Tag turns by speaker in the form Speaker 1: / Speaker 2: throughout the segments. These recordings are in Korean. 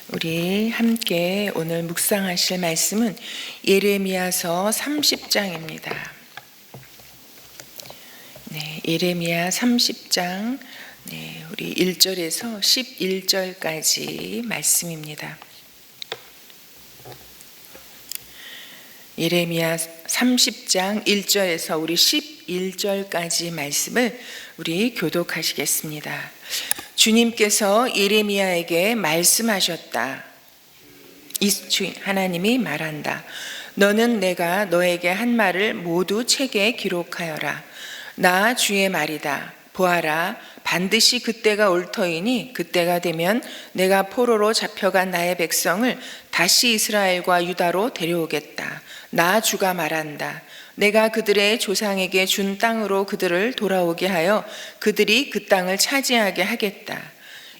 Speaker 1: 우리 함께 오늘 묵상하실 말씀은 예레미야서 30장입니다. 예레미야 30장 우리 1절에서 11절까지 말씀입니다. 예레미야 30장 1절에서 우리 11절까지 말씀을 우리 교독하시겠습니다. 주님께서 예레미야에게 말씀하셨다. 하나님이 말한다. 너는 내가 너에게 한 말을 모두 책에 기록하여라. 나 주의 말이다. 보아라, 반드시 그때가 올 터이니 그때가 되면 내가 포로로 잡혀간 나의 백성을 다시 이스라엘과 유다로 데려오겠다. 나 주가 말한다. 내가 그들의 조상에게 준 땅으로 그들을 돌아오게 하여 그들이 그 땅을 차지하게 하겠다.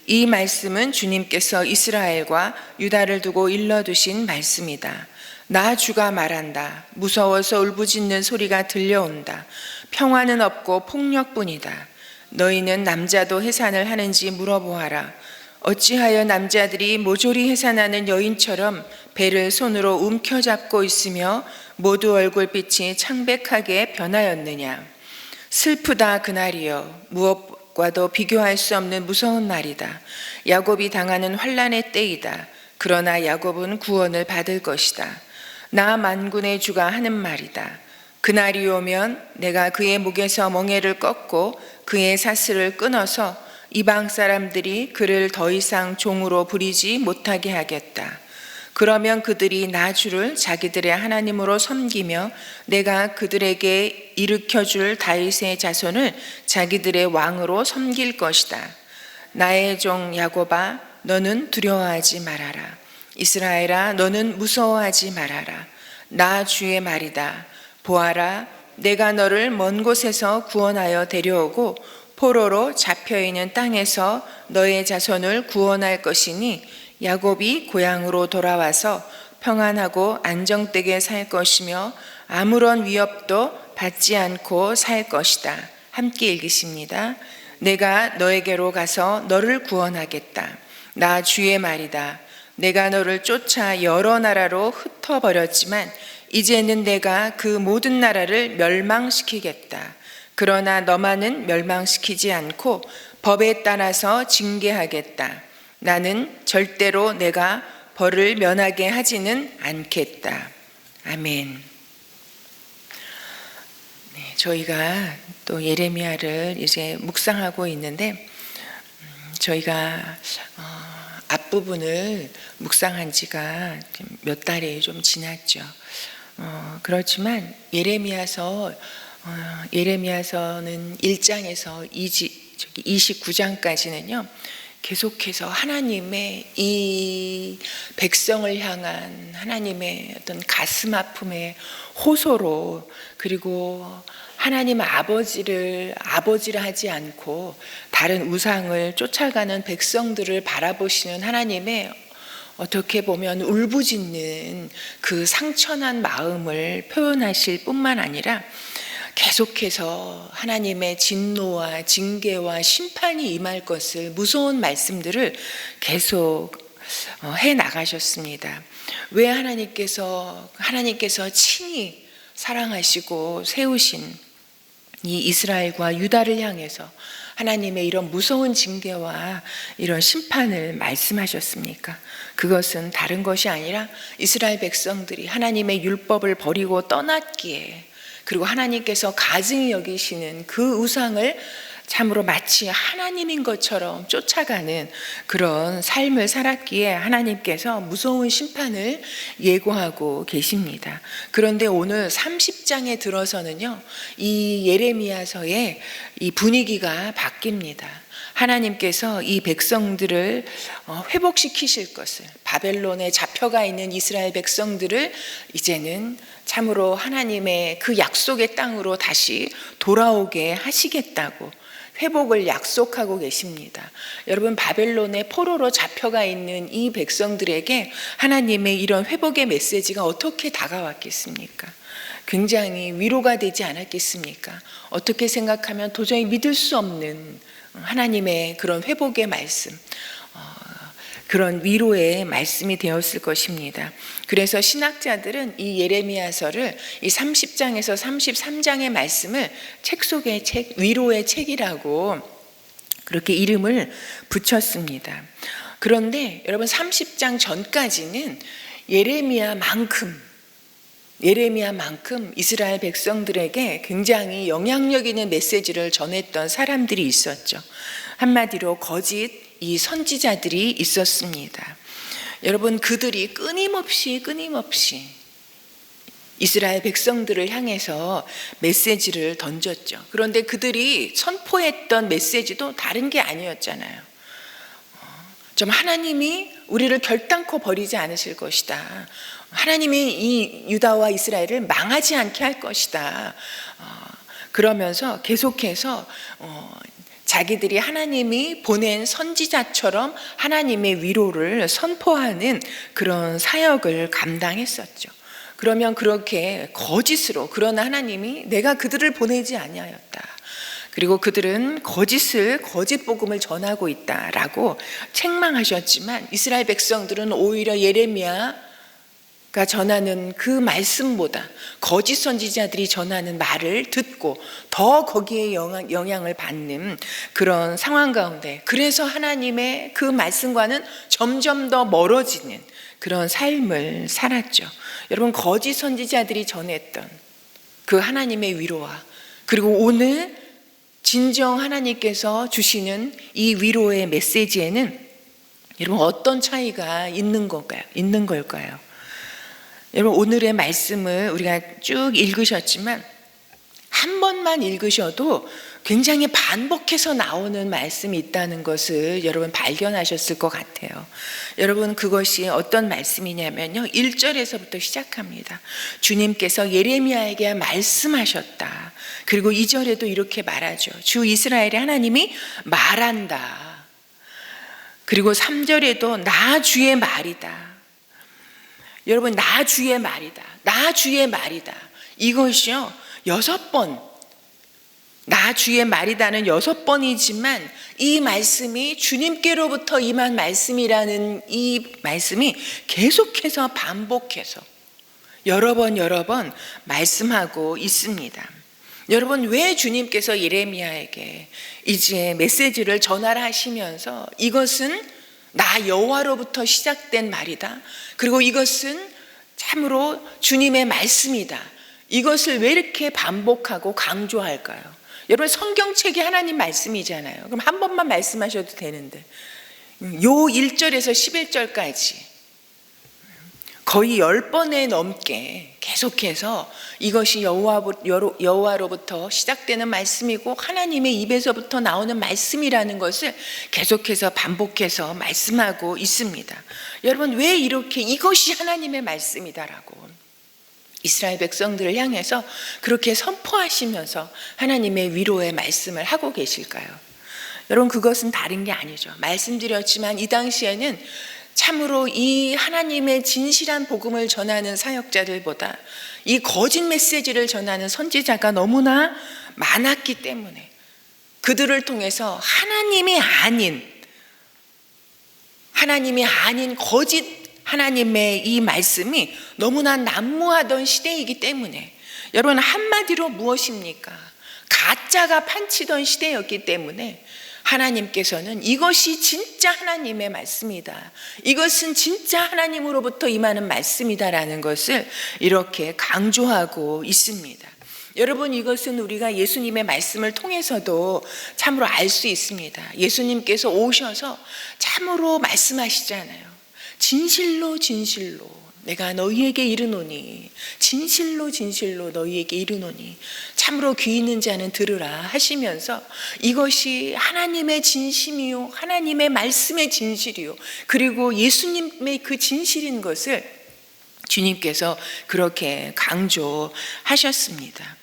Speaker 1: 이 말씀은 주님께서 이스라엘과 유다를 두고 일러두신 말씀이다. 나 주가 말한다. 무서워서 울부짖는 소리가 들려온다. 평화는 없고 폭력뿐이다. 너희는 남자도 해산을 하는지 물어보아라. 어찌하여 남자들이 모조리 해산하는 여인처럼 배를 손으로 움켜잡고 있으며 모두 얼굴빛이 창백하게 변하였느냐. 슬프다 그날이여. 무엇과도 비교할 수 없는 무서운 날이다. 야곱이 당하는 환난의 때이다. 그러나 야곱은 구원을 받을 것이다. 나 만군의 주가 하는 말이다. 그날이 오면 내가 그의 목에서 멍에를 꺾고 그의 사슬을 끊어서 이방 사람들이 그를 더 이상 종으로 부리지 못하게 하겠다. 그러면 그들이 나 주를 자기들의 하나님으로 섬기며 내가 그들에게 일으켜줄 다윗의 자손을 자기들의 왕으로 섬길 것이다. 나의 종 야곱아, 너는 두려워하지 말아라. 이스라엘아, 너는 무서워하지 말아라. 나 주의 말이다. 보아라, 내가 너를 먼 곳에서 구원하여 데려오고 포로로 잡혀있는 땅에서 너의 자손을 구원할 것이니 야곱이 고향으로 돌아와서 평안하고 안정되게 살 것이며 아무런 위협도 받지 않고 살 것이다. 함께 읽으십니다. 내가 너에게로 가서 너를 구원하겠다. 나 주의 말이다. 내가 너를 쫓아 여러 나라로 흩어버렸지만 이제는 내가 그 모든 나라를 멸망시키겠다. 그러나 너만은 멸망시키지 않고 법에 따라서 징계하겠다. 나는 절대로 내가 벌을 면하게 하지는 않겠다. 아멘. 저희가 또 예레미야를 이제 묵상하고 있는데 저희가 앞부분을 묵상한 지가 몇 달이 좀 지났죠. 그렇지만 예레미야서는 1장에서 29장까지는요 계속해서 하나님의 이 백성을 향한 하나님의 어떤 가슴 아픔의 호소로, 그리고 하나님 아버지를 하지 않고 다른 우상을 쫓아가는 백성들을 바라보시는 하나님의 어떻게 보면 울부짖는 그 상처난 마음을 표현하실 뿐만 아니라 계속해서 하나님의 진노와 징계와 심판이 임할 것을 무서운 말씀들을 계속 해 나가셨습니다. 왜 하나님께서 친히 사랑하시고 세우신 이 이스라엘과 유다를 향해서 하나님의 이런 무서운 징계와 이런 심판을 말씀하셨습니까? 그것은 다른 것이 아니라 이스라엘 백성들이 하나님의 율법을 버리고 떠났기에, 그리고 하나님께서 가증히 여기시는 그 우상을 참으로 마치 하나님인 것처럼 쫓아가는 그런 삶을 살았기에 하나님께서 무서운 심판을 예고하고 계십니다. 그런데 오늘 30장에 들어서는요, 이 예레미야서의 이 분위기가 바뀝니다. 하나님께서 이 백성들을 회복시키실 것을, 바벨론에 잡혀가 있는 이스라엘 백성들을 이제는 참으로 하나님의 그 약속의 땅으로 다시 돌아오게 하시겠다고 회복을 약속하고 계십니다. 여러분, 바벨론에 포로로 잡혀가 있는 이 백성들에게 하나님의 이런 회복의 메시지가 어떻게 다가왔겠습니까? 굉장히 위로가 되지 않았겠습니까? 어떻게 생각하면 도저히 믿을 수 없는 하나님의 그런 회복의 말씀, 그런 위로의 말씀이 되었을 것입니다. 그래서 신학자들은 이 예레미야서를 이 30장에서 33장의 말씀을 책 속의 책, 위로의 책이라고 그렇게 이름을 붙였습니다. 그런데 여러분 30장 전까지는 예레미야만큼 이스라엘 백성들에게 굉장히 영향력 있는 메시지를 전했던 사람들이 있었죠. 한마디로 거짓 이 선지자들이 있었습니다. 여러분 그들이 끊임없이 이스라엘 백성들을 향해서 메시지를 던졌죠. 그런데 그들이 선포했던 메시지도 다른 게 아니었잖아요. 좀 하나님이 우리를 결단코 버리지 않으실 것이다. 하나님이 이 유다와 이스라엘을 망하지 않게 할 것이다. 그러면서 계속해서 자기들이 하나님이 보낸 선지자처럼 하나님의 위로를 선포하는 그런 사역을 감당했었죠. 그러면 그렇게 거짓으로, 그러나 하나님이 내가 그들을 보내지 아니하였다. 그리고 그들은 거짓 복음을 전하고 있다라고 책망하셨지만 이스라엘 백성들은 오히려 예레미야가 전하는 그 말씀보다 거짓 선지자들이 전하는 말을 듣고 더 거기에 영향을 받는 그런 상황 가운데, 그래서 하나님의 그 말씀과는 점점 더 멀어지는 그런 삶을 살았죠. 여러분 거짓 선지자들이 전했던 그 하나님의 위로와 그리고 오늘 진정 하나님께서 주시는 이 위로의 메시지에는 여러분 어떤 차이가 있는 걸까요? 여러분 오늘의 말씀을 우리가 쭉 읽으셨지만 한 번만 읽으셔도 굉장히 반복해서 나오는 말씀이 있다는 것을 여러분 발견하셨을 것 같아요. 여러분 그것이 어떤 말씀이냐면요, 1절에서부터 시작합니다. 주님께서 예레미야에게 말씀하셨다. 그리고 2절에도 이렇게 말하죠. 주 이스라엘의 하나님이 말한다. 그리고 3절에도 나 주의 말이다. 여러분 나 주의 말이다. 나 주의 말이다. 이것이요 6번, 나 주의 말이다는 6번이지만 이 말씀이 주님께로부터 임한 말씀이라는 이 말씀이 계속해서 반복해서 여러 번 말씀하고 있습니다. 여러분 왜 주님께서 예레미야에게 이제 메시지를 전하라 하시면서 이것은 나 여호와로부터 시작된 말이다, 그리고 이것은 참으로 주님의 말씀이다, 이것을 왜 이렇게 반복하고 강조할까요? 여러분 성경책이 하나님 말씀이잖아요. 그럼 한 번만 말씀하셔도 되는데 요 1절에서 11절까지 거의 10번에 넘게 계속해서 이것이 여호와로부터 시작되는 말씀이고 하나님의 입에서부터 나오는 말씀이라는 것을 계속해서 반복해서 말씀하고 있습니다. 여러분 왜 이렇게 이것이 하나님의 말씀이다라고 이스라엘 백성들을 향해서 그렇게 선포하시면서 하나님의 위로의 말씀을 하고 계실까요? 여러분 그것은 다른 게 아니죠. 말씀드렸지만 이 당시에는 참으로 이 하나님의 진실한 복음을 전하는 사역자들보다 이 거짓 메시지를 전하는 선지자가 너무나 많았기 때문에 그들을 통해서 하나님이 아닌 거짓 하나님의 이 말씀이 너무나 난무하던 시대이기 때문에, 여러분 한마디로 무엇입니까? 가짜가 판치던 시대였기 때문에 하나님께서는 이것이 진짜 하나님의 말씀이다, 이것은 진짜 하나님으로부터 임하는 말씀이다라는 것을 이렇게 강조하고 있습니다. 여러분 이것은 우리가 예수님의 말씀을 통해서도 참으로 알 수 있습니다. 예수님께서 오셔서 참으로 말씀하시잖아요. 진실로 내가 너희에게 이르노니, 진실로 너희에게 이르노니 참으로 귀 있는 자는 들으라 하시면서 이것이 하나님의 진심이요 하나님의 말씀의 진실이요 그리고 예수님의 그 진실인 것을 주님께서 그렇게 강조하셨습니다.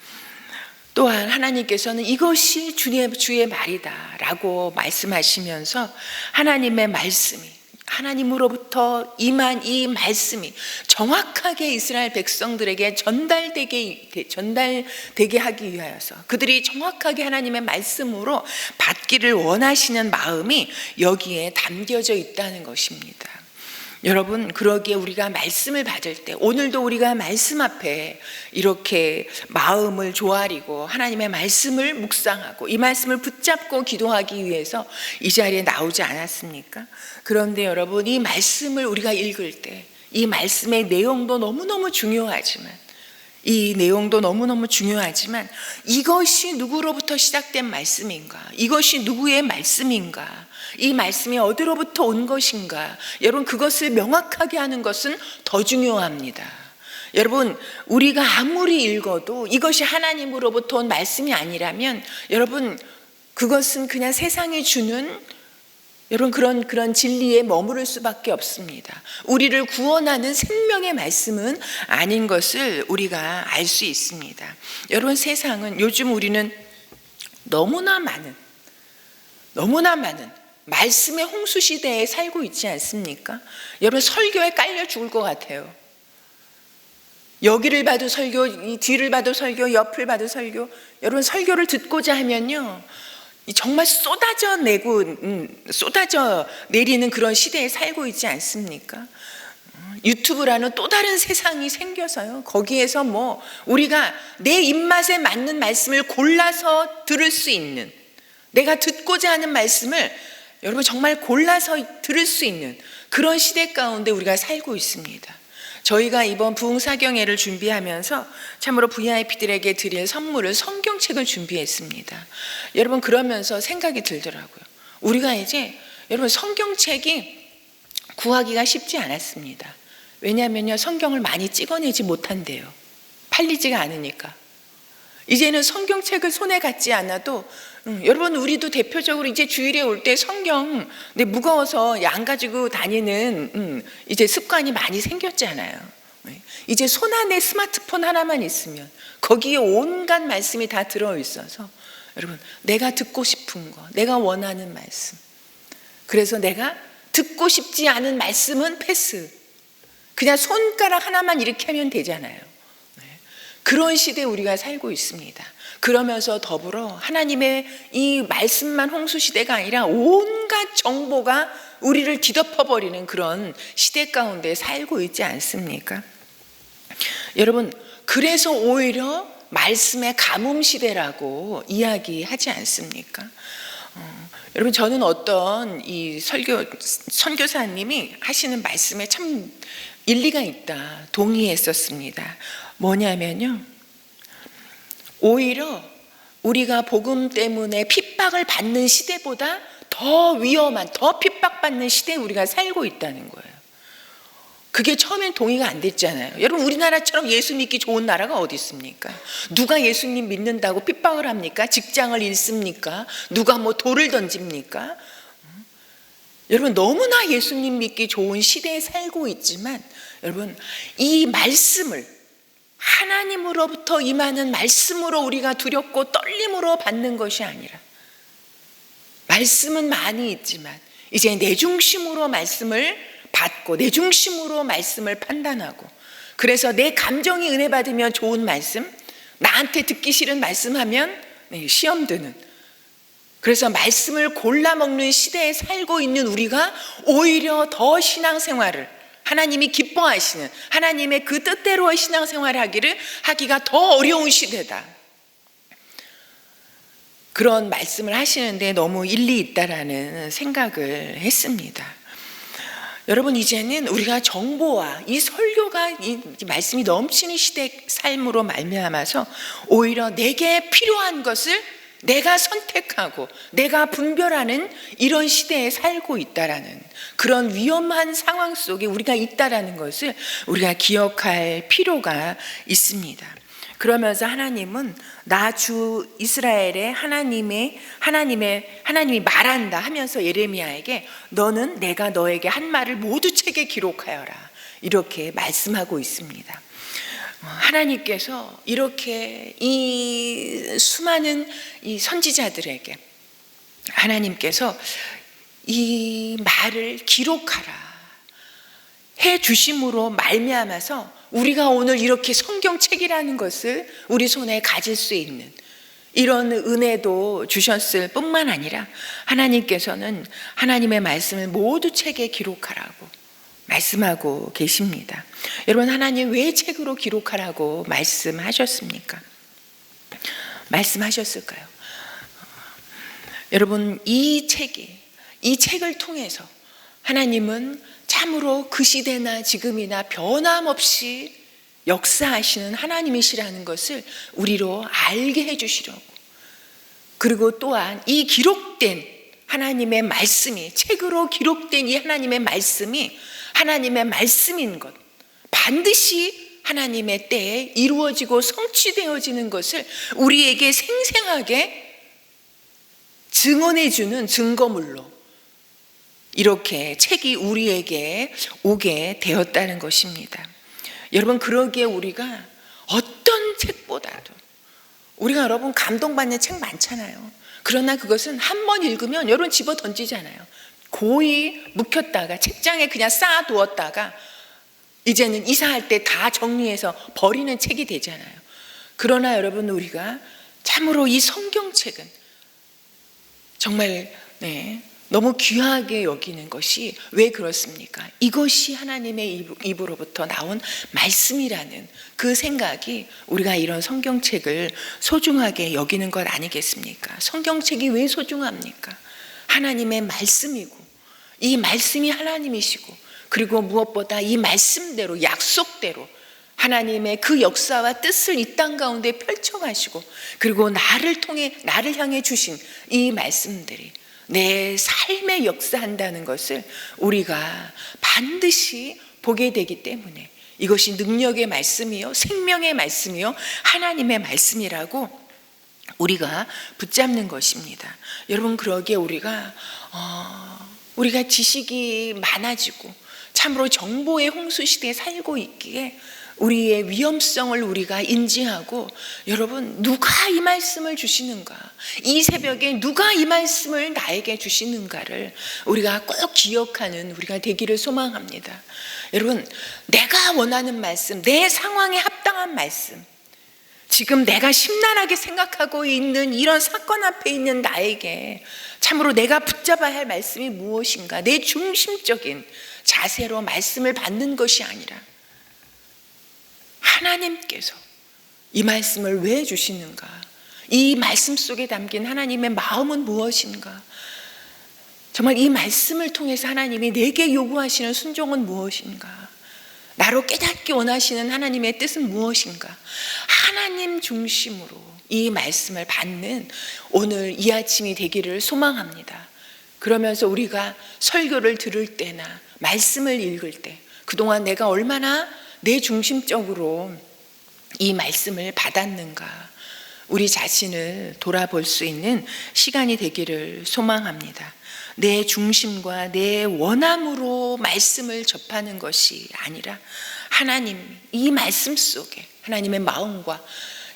Speaker 1: 또한 하나님께서는 이것이 주의 말이다 라고 말씀하시면서 하나님의 말씀이, 하나님으로부터 임한 이 말씀이 정확하게 이스라엘 백성들에게 전달되게 하기 위하여서 그들이 정확하게 하나님의 말씀으로 받기를 원하시는 마음이 여기에 담겨져 있다는 것입니다. 여러분, 그러기에 우리가 말씀을 받을 때, 오늘도 우리가 말씀 앞에 이렇게 마음을 조아리고 하나님의 말씀을 묵상하고 이 말씀을 붙잡고 기도하기 위해서 이 자리에 나오지 않았습니까? 그런데 여러분, 이 말씀을 우리가 읽을 때 이 말씀의 내용도 너무너무 중요하지만 이것이 누구로부터 시작된 말씀인가? 이것이 누구의 말씀인가? 이 말씀이 어디로부터 온 것인가? 여러분, 그것을 명확하게 하는 것은 더 중요합니다. 여러분, 우리가 아무리 읽어도 이것이 하나님으로부터 온 말씀이 아니라면 여러분, 그것은 그냥 세상이 주는 여러분 그런 진리에 머무를 수밖에 없습니다. 우리를 구원하는 생명의 말씀은 아닌 것을 우리가 알 수 있습니다. 여러분, 세상은 요즘 우리는 너무나 많은 말씀의 홍수 시대에 살고 있지 않습니까? 여러분, 설교에 깔려 죽을 것 같아요. 여기를 봐도 설교, 이 뒤를 봐도 설교, 옆을 봐도 설교. 여러분, 설교를 듣고자 하면요, 정말 쏟아져 내리는 그런 시대에 살고 있지 않습니까? 유튜브라는 또 다른 세상이 생겨서요, 거기에서 우리가 내 입맛에 맞는 말씀을 골라서 들을 수 있는, 내가 듣고자 하는 말씀을 여러분 정말 골라서 들을 수 있는 그런 시대 가운데 우리가 살고 있습니다. 저희가 이번 부흥사경회를 준비하면서 참으로 VIP들에게 드릴 선물을 성경책을 준비했습니다. 여러분, 그러면서 생각이 들더라고요. 우리가 이제 여러분 성경책이 구하기가 쉽지 않았습니다. 왜냐하면요, 성경을 많이 찍어내지 못한대요. 팔리지가 않으니까. 이제는 성경책을 손에 갖지 않아도 여러분, 우리도 대표적으로 이제 주일에 올 때 성경 무거워서 안 가지고 다니는 이제 습관이 많이 생겼잖아요. 이제 손 안에 스마트폰 하나만 있으면 거기에 온갖 말씀이 다 들어있어서 여러분, 내가 듣고 싶은 거, 내가 원하는 말씀, 그래서 내가 듣고 싶지 않은 말씀은 패스, 그냥 손가락 하나만 이렇게 하면 되잖아요. 그런 시대에 우리가 살고 있습니다. 그러면서 더불어 하나님의 이 말씀만 홍수시대가 아니라 온갖 정보가 우리를 뒤덮어버리는 그런 시대 가운데 살고 있지 않습니까? 여러분, 그래서 오히려 말씀의 가뭄시대라고 이야기하지 않습니까? 여러분, 저는 어떤 이 선교사님이 하시는 말씀에 참 일리가 있다 동의했었습니다. 뭐냐면요, 오히려 우리가 복음 때문에 핍박을 받는 시대보다 더 위험한, 더 핍박받는 시대에 우리가 살고 있다는 거예요. 그게 처음엔 동의가 안 됐잖아요. 여러분, 우리나라처럼 예수 믿기 좋은 나라가 어디 있습니까? 누가 예수님 믿는다고 핍박을 합니까? 직장을 잃습니까? 누가 돌을 던집니까? 여러분, 너무나 예수님 믿기 좋은 시대에 살고 있지만 여러분, 이 말씀을 하나님으로부터 임하는 말씀으로 우리가 두렵고 떨림으로 받는 것이 아니라, 말씀은 많이 있지만 이제 내 중심으로 말씀을 받고 내 중심으로 말씀을 판단하고, 그래서 내 감정이 은혜 받으면 좋은 말씀, 나한테 듣기 싫은 말씀하면 시험 드는, 그래서 말씀을 골라 먹는 시대에 살고 있는 우리가 오히려 더 신앙생활을, 하나님이 기뻐하시는 하나님의 그 뜻대로의 신앙생활을 하기가 더 어려운 시대다, 그런 말씀을 하시는데 너무 일리 있다라는 생각을 했습니다. 여러분, 이제는 우리가 정보와 이 설교가 이 말씀이 넘치는 시대 삶으로 말미암아서 오히려 내게 필요한 것을 내가 선택하고 내가 분별하는 이런 시대에 살고 있다라는 그런 위험한 상황 속에 우리가 있다라는 것을 우리가 기억할 필요가 있습니다. 그러면서 하나님은 나 주 이스라엘의 하나님이 말한다 하면서 예레미야에게 너는 내가 너에게 한 말을 모두 책에 기록하여라, 이렇게 말씀하고 있습니다. 하나님께서 이렇게 이 수많은 이 선지자들에게 하나님께서 이 말을 기록하라 해 주심으로 말미암아서 우리가 오늘 이렇게 성경책이라는 것을 우리 손에 가질 수 있는 이런 은혜도 주셨을 뿐만 아니라 하나님께서는 하나님의 말씀을 모두 책에 기록하라고 말씀하고 계십니다. 여러분, 하나님 왜 책으로 기록하라고 말씀하셨습니까? 말씀하셨을까요? 여러분, 이 책을 통해서 하나님은 참으로 그 시대나 지금이나 변함없이 역사하시는 하나님이시라는 것을 우리로 알게 해주시려고, 그리고 또한 이 기록된 하나님의 말씀이, 책으로 기록된 이 하나님의 말씀이 하나님의 말씀인 것, 반드시 하나님의 때에 이루어지고 성취되어지는 것을 우리에게 생생하게 증언해주는 증거물로 이렇게 책이 우리에게 오게 되었다는 것입니다. 여러분, 그러기에 우리가 어떤 책보다도, 우리가 여러분 감동받는 책 많잖아요. 그러나 그것은 한 번 읽으면 여러분 집어 던지잖아요. 고이 묵혔다가 책장에 그냥 쌓아두었다가 이제는 이사할 때 다 정리해서 버리는 책이 되잖아요. 그러나 여러분, 우리가 참으로 이 성경책은 정말 너무 귀하게 여기는 것이 왜 그렇습니까? 이것이 하나님의 입으로부터 나온 말씀이라는 그 생각이 우리가 이런 성경책을 소중하게 여기는 것 아니겠습니까? 성경책이 왜 소중합니까? 하나님의 말씀이고, 이 말씀이 하나님이시고, 그리고 무엇보다 이 말씀대로, 약속대로 하나님의 그 역사와 뜻을 이 땅 가운데 펼쳐가시고, 그리고 나를 향해 주신 이 말씀들이 내 삶에 역사한다는 것을 우리가 반드시 보게 되기 때문에 이것이 능력의 말씀이요, 생명의 말씀이요, 하나님의 말씀이라고 우리가 붙잡는 것입니다. 여러분, 그러기에 우리가 지식이 많아지고 참으로 정보의 홍수 시대에 살고 있기에 우리의 위험성을 우리가 인지하고, 여러분, 누가 이 말씀을 주시는가, 이 새벽에 누가 이 말씀을 나에게 주시는가를 우리가 꼭 기억하는 우리가 되기를 소망합니다. 여러분, 내가 원하는 말씀, 내 상황에 합당한 말씀, 지금 내가 심란하게 생각하고 있는 이런 사건 앞에 있는 나에게 참으로 내가 붙잡아야 할 말씀이 무엇인가, 내 중심적인 자세로 말씀을 받는 것이 아니라 하나님께서 이 말씀을 왜 주시는가, 이 말씀 속에 담긴 하나님의 마음은 무엇인가, 정말 이 말씀을 통해서 하나님이 내게 요구하시는 순종은 무엇인가, 나로 깨닫기 원하시는 하나님의 뜻은 무엇인가, 하나님 중심으로 이 말씀을 받는 오늘 이 아침이 되기를 소망합니다. 그러면서 우리가 설교를 들을 때나 말씀을 읽을 때 그동안 내가 얼마나 내 중심적으로 이 말씀을 받았는가, 우리 자신을 돌아볼 수 있는 시간이 되기를 소망합니다. 내 중심과 내 원함으로 말씀을 접하는 것이 아니라 하나님, 이 말씀 속에 하나님의 마음과,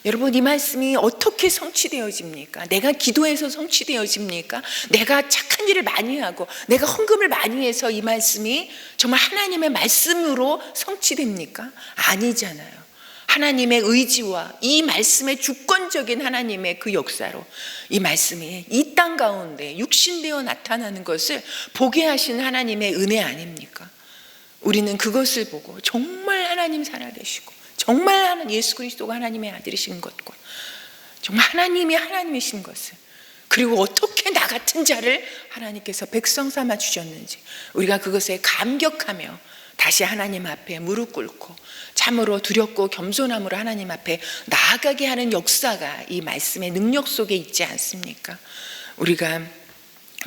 Speaker 1: 여러분, 이 말씀이 어떻게 성취되어집니까? 내가 기도해서 성취되어집니까? 내가 착한 일을 많이 하고 내가 헌금을 많이 해서 이 말씀이 정말 하나님의 말씀으로 성취됩니까? 아니잖아요. 하나님의 의지와 이 말씀의 주권적인 하나님의 그 역사로 이 말씀이 이 땅 가운데 육신되어 나타나는 것을 보게 하신 하나님의 은혜 아닙니까? 우리는 그것을 보고 정말 하나님 살아계시고, 정말 예수 그리스도가 하나님의 아들이신 것과 정말 하나님이 하나님이신 것을, 그리고 어떻게 나 같은 자를 하나님께서 백성 삼아 주셨는지 우리가 그것에 감격하며 다시 하나님 앞에 무릎 꿇고 참으로 두렵고 겸손함으로 하나님 앞에 나아가게 하는 역사가 이 말씀의 능력 속에 있지 않습니까? 우리가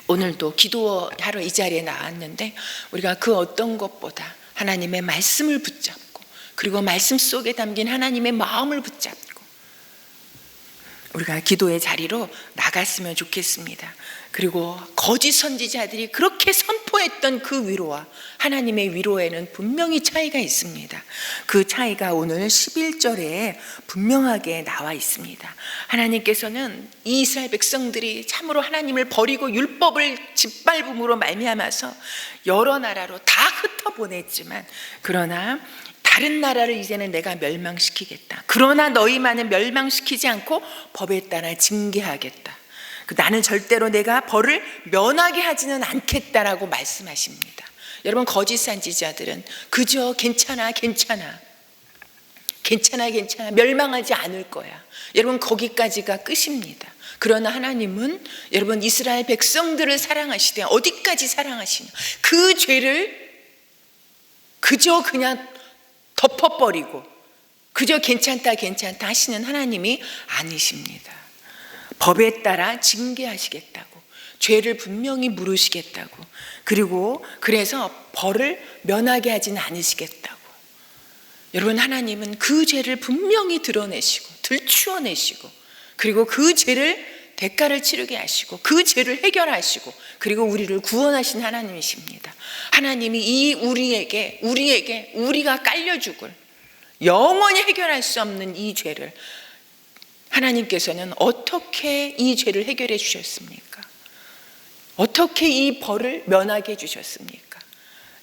Speaker 1: 오늘도 기도하러 이 자리에 나왔는데 우리가 그 어떤 것보다 하나님의 말씀을 붙잡고, 그리고 말씀 속에 담긴 하나님의 마음을 붙잡고, 우리가 기도의 자리로 나갔으면 좋겠습니다. 그리고 거짓 선지자들이 그렇게 선포했던 그 위로와 하나님의 위로에는 분명히 차이가 있습니다. 그 차이가 오늘 11절에 분명하게 나와 있습니다. 하나님께서는 이 이스라엘 백성들이 참으로 하나님을 버리고 율법을 짓밟음으로 말미암아서 여러 나라로 다 흩어보냈지만, 그러나 다른 나라를 이제는 내가 멸망시키겠다. 그러나 너희만은 멸망시키지 않고 법에 따라 징계하겠다. 나는 절대로 내가 벌을 면하게 하지는 않겠다라고 말씀하십니다. 여러분, 거짓 선지자들은 그저 괜찮아 멸망하지 않을 거야, 여러분, 거기까지가 끝입니다. 그러나 하나님은 여러분 이스라엘 백성들을 사랑하시되 어디까지 사랑하시냐, 그 죄를 그저 그냥 덮어버리고 그저 괜찮다 하시는 하나님이 아니십니다. 법에 따라 징계하시겠다고, 죄를 분명히 물으시겠다고, 그리고 그래서 벌을 면하게 하지는 않으시겠다고. 여러분, 하나님은 그 죄를 분명히 드러내시고 들추어내시고, 그리고 그 죄를 대가를 치르게 하시고 그 죄를 해결하시고, 그리고 우리를 구원하신 하나님이십니다. 하나님이 우리가 깔려 죽을, 영원히 해결할 수 없는 이 죄를 하나님께서는 어떻게 이 죄를 해결해 주셨습니까? 어떻게 이 벌을 면하게 해 주셨습니까?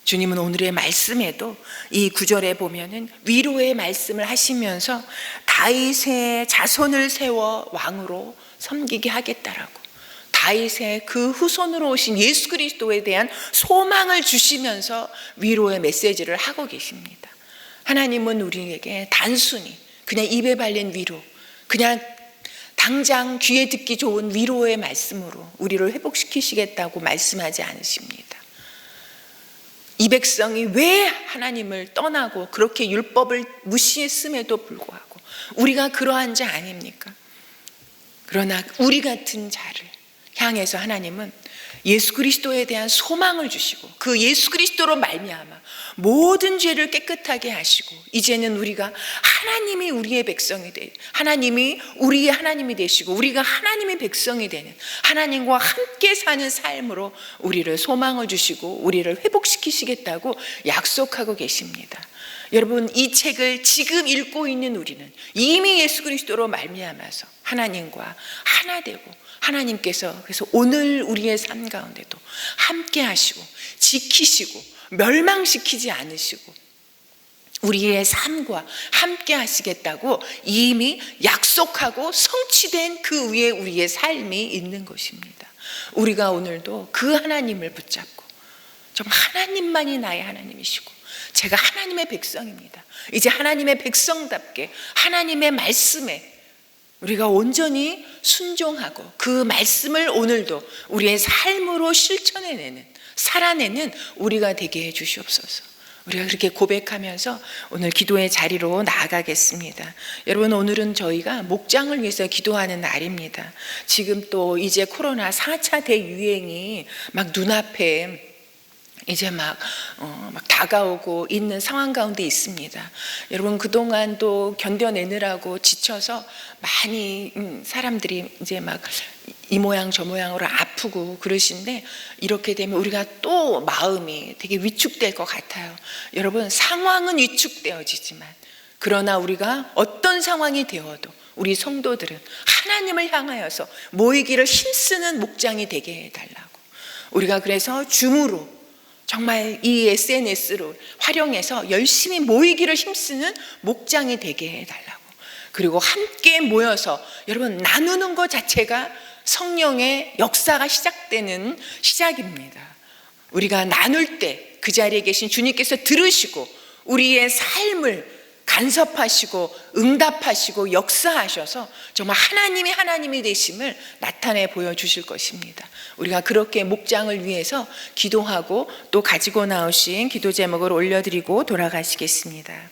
Speaker 1: 주님은 오늘의 말씀에도 이 9절에 보면은 위로의 말씀을 하시면서 다윗의 자손을 세워 왕으로 섬기게 하겠다라고, 다윗의 그 후손으로 오신 예수 그리스도에 대한 소망을 주시면서 위로의 메시지를 하고 계십니다. 하나님은 우리에게 단순히 그냥 입에 발린 위로, 그냥 당장 귀에 듣기 좋은 위로의 말씀으로 우리를 회복시키시겠다고 말씀하지 않으십니다. 이 백성이 왜 하나님을 떠나고 그렇게 율법을 무시했음에도 불구하고 우리가 그러한 자 아닙니까? 그러나 우리 같은 자를 향해서 하나님은 예수 그리스도에 대한 소망을 주시고 그 예수 그리스도로 말미암아 모든 죄를 깨끗하게 하시고, 이제는 우리가 하나님이 우리의 백성이 되, 하나님이 우리의 하나님이 되시고 우리가 하나님의 백성이 되는, 하나님과 함께 사는 삶으로 우리를 소망을 주시고 우리를 회복시키시겠다고 약속하고 계십니다. 여러분, 이 책을 지금 읽고 있는 우리는 이미 예수 그리스도로 말미암아서 하나님과 하나 되고, 하나님께서 그래서 오늘 우리의 삶 가운데도 함께 하시고 지키시고 멸망시키지 않으시고 우리의 삶과 함께 하시겠다고 이미 약속하고 성취된 그 위에 우리의 삶이 있는 것입니다. 우리가 오늘도 그 하나님을 붙잡고, 정말 하나님만이 나의 하나님이시고 제가 하나님의 백성입니다, 이제 하나님의 백성답게 하나님의 말씀에 우리가 온전히 순종하고 그 말씀을 오늘도 우리의 삶으로 실천해내는, 살아내는 우리가 되게 해 주시옵소서. 우리가 그렇게 고백하면서 오늘 기도의 자리로 나아가겠습니다. 여러분, 오늘은 저희가 목장을 위해서 기도하는 날입니다. 지금 또 이제 코로나 4차 대유행이 막 눈앞에 이제 막 다가오고 있는 상황 가운데 있습니다. 여러분, 그동안 또 견뎌내느라고 지쳐서 많이 사람들이 이제 막 이 모양 저 모양으로 아프고 그러신데, 이렇게 되면 우리가 또 마음이 되게 위축될 것 같아요. 여러분, 상황은 위축되어지지만 그러나 우리가 어떤 상황이 되어도 우리 성도들은 하나님을 향하여서 모이기를 힘쓰는 목장이 되게 해달라고, 우리가 그래서 줌으로 정말 이 SNS로 활용해서 열심히 모이기를 힘쓰는 목장이 되게 해달라고, 그리고 함께 모여서 여러분 나누는 것 자체가 성령의 역사가 시작되는 시작입니다. 우리가 나눌 때 그 자리에 계신 주님께서 들으시고 우리의 삶을 간섭하시고 응답하시고 역사하셔서 정말 하나님이 되심을 나타내 보여주실 것입니다. 우리가 그렇게 목장을 위해서 기도하고 또 가지고 나오신 기도 제목을 올려드리고 돌아가시겠습니다.